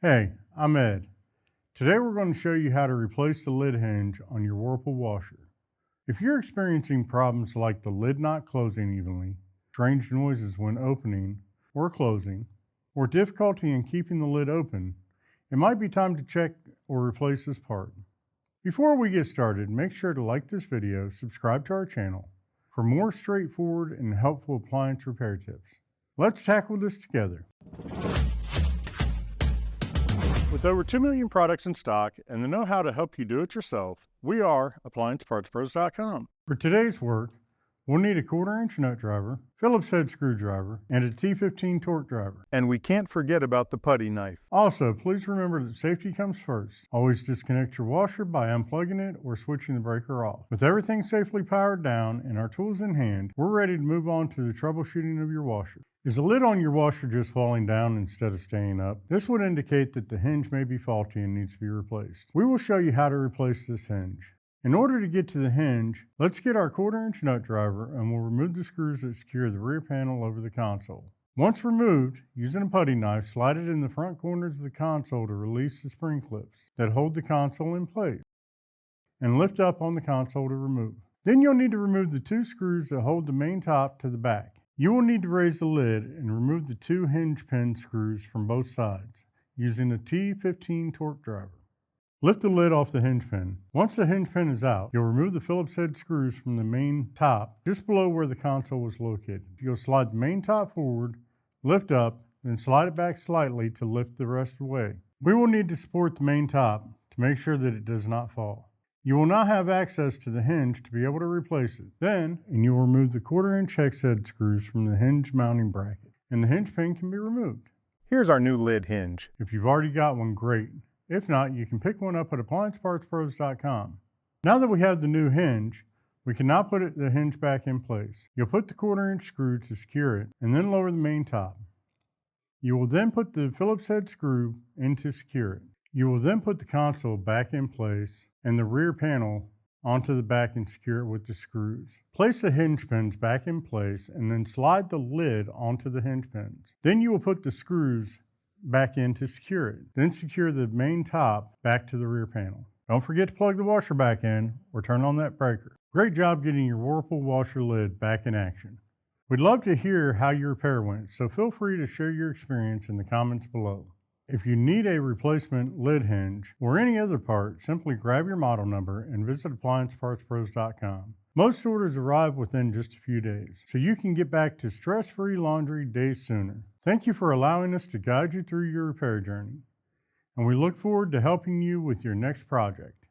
Hey, I'm Ed. Today we're going to show you how to replace the lid hinge on your Whirlpool washer. If you're experiencing problems like the lid not closing evenly, strange noises when opening or closing, or difficulty in keeping the lid open, it might be time to check or replace this part. Before we get started, make sure to like this video, subscribe to our channel for more straightforward and helpful appliance repair tips. Let's tackle this together. With over 2 million products in stock and the know-how to help you do it yourself, we are AppliancePartsPros.com. For today's work, we'll need a 1/4-inch nut driver, Phillips head screwdriver, and a T15 Torx driver. And we can't forget about the putty knife. Also, please remember that safety comes first. Always disconnect your washer by unplugging it or switching the breaker off. With everything safely powered down and our tools in hand, we're ready to move on to the troubleshooting of your washer. Is the lid on your washer just falling down instead of staying up? This would indicate that the hinge may be faulty and needs to be replaced. We will show you how to replace this hinge. In order to get to the hinge, let's get our 1/4-inch nut driver and we'll remove the screws that secure the rear panel over the console. Once removed, using a putty knife, slide it in the front corners of the console to release the spring clips that hold the console in place, and lift up on the console to remove. Then you'll need to remove the 2 screws that hold the main top to the back. You will need to raise the lid and remove the 2 hinge pin screws from both sides using a T15 Torx driver. Lift the lid off the hinge pin. Once the hinge pin is out, you'll remove the Phillips head screws from the main top just below where the console was located. You'll slide the main top forward, lift up, then slide it back slightly to lift the rest away. We will need to support the main top to make sure that it does not fall. You will not have access to the hinge to be able to replace it. Then, you will remove the 1/4-inch hex head screws from the hinge mounting bracket, and the hinge pin can be removed. Here's our new lid hinge. If you've already got one, great. If not, you can pick one up at AppliancePartsPros.com. Now that we have the new hinge, we can now put the hinge back in place. You'll put the 1/4-inch screw to secure it, and then lower the main top. You will then put the Phillips head screw in to secure it. You will then put the console back in place and the rear panel onto the back and secure it with the screws. Place the hinge pins back in place and then slide the lid onto the hinge pins. Then you will put the screws back in to secure it. Then secure the main top back to the rear panel. Don't forget to plug the washer back in or turn on that breaker. Great job getting your Whirlpool washer lid back in action. We'd love to hear how your repair went, so feel free to share your experience in the comments below. If you need a replacement lid hinge or any other part, simply grab your model number and visit AppliancePartsPros.com. Most orders arrive within just a few days, so you can get back to stress-free laundry days sooner. Thank you for allowing us to guide you through your repair journey, and we look forward to helping you with your next project.